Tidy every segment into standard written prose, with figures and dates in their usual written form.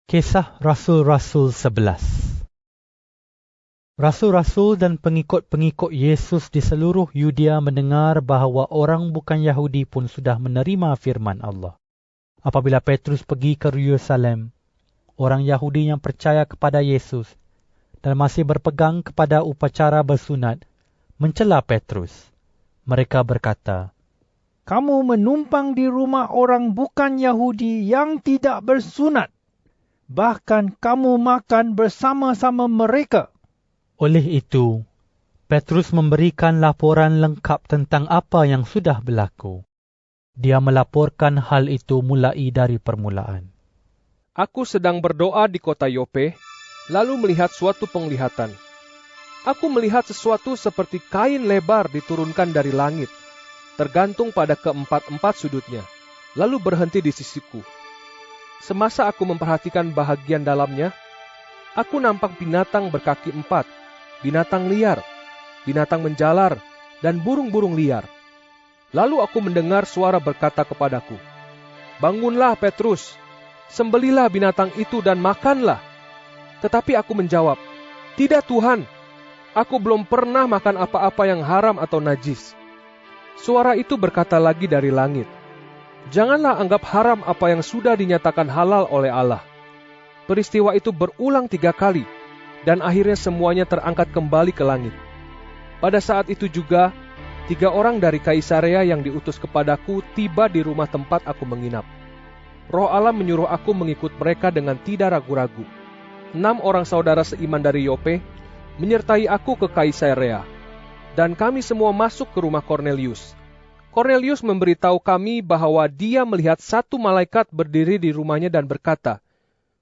Kisah Rasul-Rasul 11. Rasul-rasul dan pengikut-pengikut Yesus di seluruh Yudea mendengar bahawa orang bukan Yahudi pun sudah menerima firman Allah. Apabila Petrus pergi ke Yerusalem, orang Yahudi yang percaya kepada Yesus dan masih berpegang kepada upacara bersunat mencela Petrus. Mereka berkata, "Kamu menumpang di rumah orang bukan Yahudi yang tidak bersunat. Bahkan kamu makan bersama-sama mereka." Oleh itu, Petrus memberikan laporan lengkap tentang apa yang sudah berlaku. Dia melaporkan hal itu mulai dari permulaan. Aku sedang berdoa di kota Yope, lalu melihat suatu penglihatan. Aku melihat sesuatu seperti kain lebar diturunkan dari langit, tergantung pada keempat-empat sudutnya, lalu berhenti di sisiku. Semasa aku memperhatikan bahagian dalamnya, aku nampak binatang berkaki 4, binatang liar, binatang menjalar, dan burung-burung liar. Lalu aku mendengar suara berkata kepadaku, "Bangunlah Petrus, sembelilah binatang itu dan makanlah." Tetapi aku menjawab, "Tidak Tuhan, aku belum pernah makan apa-apa yang haram atau najis." Suara itu berkata lagi dari langit, "Janganlah anggap haram apa yang sudah dinyatakan halal oleh Allah." Peristiwa itu berulang 3 kali, dan akhirnya semuanya terangkat kembali ke langit. Pada saat itu juga, 3 orang dari Kaisarea yang diutus kepadaku tiba di rumah tempat aku menginap. Roh Allah menyuruh aku mengikut mereka dengan tidak ragu-ragu. 6 orang saudara seiman dari Yope menyertai aku ke Kaisarea, dan kami semua masuk ke rumah Kornelius. Kornelius memberitahu kami bahwa dia melihat satu malaikat berdiri di rumahnya dan berkata,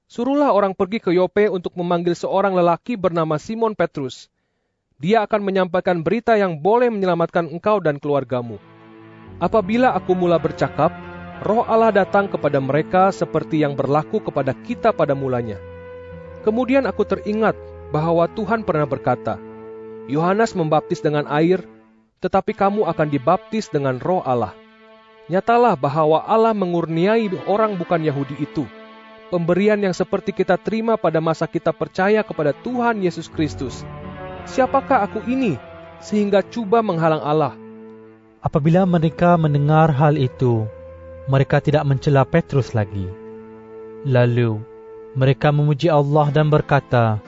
"Suruhlah orang pergi ke Yope untuk memanggil seorang lelaki bernama Simon Petrus. Dia akan menyampaikan berita yang boleh menyelamatkan engkau dan keluargamu." Apabila aku mula bercakap, Roh Allah datang kepada mereka seperti yang berlaku kepada kita pada mulanya. Kemudian aku teringat bahwa Tuhan pernah berkata, "Yohanes membaptis dengan air, tetapi kamu akan dibaptis dengan Roh Allah." Nyatalah bahwa Allah mengurniai orang bukan Yahudi itu pemberian yang seperti kita terima pada masa kita percaya kepada Tuhan Yesus Kristus. Siapakah aku ini sehingga cuba menghalang Allah? Apabila mereka mendengar hal itu, mereka tidak mencela Petrus lagi. Lalu, mereka memuji Allah dan berkata,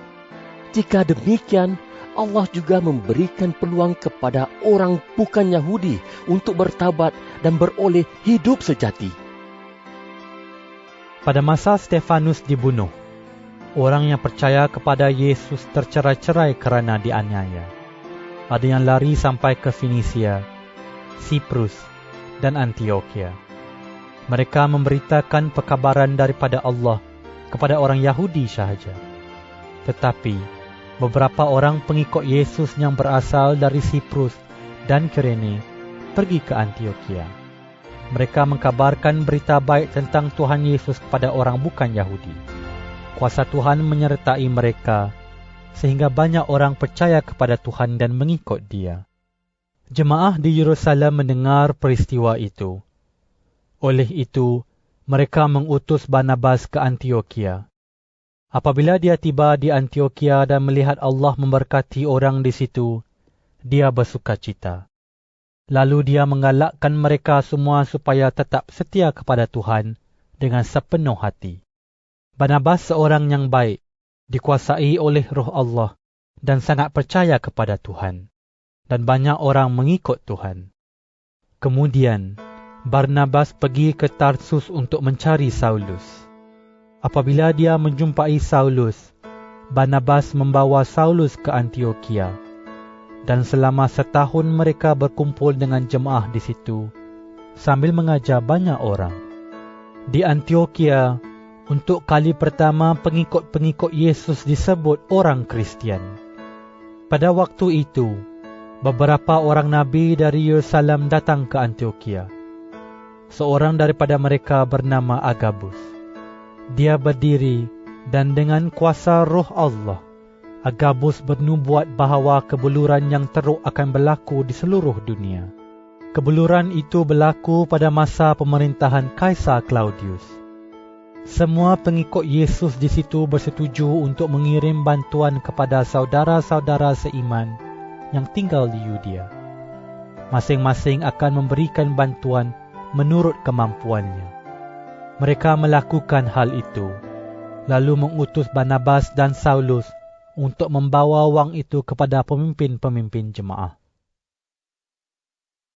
"Jika demikian, Allah juga memberikan peluang kepada orang bukan Yahudi untuk bertaubat dan beroleh hidup sejati." Pada masa Stefanus dibunuh, orang yang percaya kepada Yesus tercerai-cerai kerana dianiaya. Ada yang lari sampai ke Fenisia, Siprus, dan Antioquia. Mereka memberitakan perkabaran daripada Allah kepada orang Yahudi sahaja. Tetapi, beberapa orang pengikut Yesus yang berasal dari Siprus dan Kirene pergi ke Antioquia. Mereka mengkabarkan berita baik tentang Tuhan Yesus kepada orang bukan Yahudi. Kuasa Tuhan menyertai mereka, sehingga banyak orang percaya kepada Tuhan dan mengikut Dia. Jemaah di Yerusalem mendengar peristiwa itu. Oleh itu, mereka mengutus Barnabas ke Antioquia. Apabila dia tiba di Antioquia dan melihat Allah memberkati orang di situ, dia bersukacita. Lalu dia menggalakkan mereka semua supaya tetap setia kepada Tuhan dengan sepenuh hati. Barnabas seorang yang baik, dikuasai oleh Roh Allah dan sangat percaya kepada Tuhan, dan banyak orang mengikut Tuhan. Kemudian, Barnabas pergi ke Tarsus untuk mencari Saulus. Apabila dia menjumpai Saulus, Barnabas membawa Saulus ke Antioquia. Dan selama setahun mereka berkumpul dengan jemaah di situ, sambil mengajar banyak orang. Di Antioquia, untuk kali pertama pengikut-pengikut Yesus disebut orang Kristian. Pada waktu itu, beberapa orang nabi dari Yerusalem datang ke Antioquia. Seorang daripada mereka bernama Agabus. Dia berdiri dan dengan kuasa Roh Allah, Agabus bernubuat bahawa kebuluran yang teruk akan berlaku di seluruh dunia. Kebuluran itu berlaku pada masa pemerintahan Kaisar Claudius. Semua pengikut Yesus di situ bersetuju untuk mengirim bantuan kepada saudara-saudara seiman yang tinggal di Yudea. Masing-masing akan memberikan bantuan menurut kemampuannya. Mereka melakukan hal itu, lalu mengutus Barnabas dan Saulus untuk membawa wang itu kepada pemimpin-pemimpin jemaah.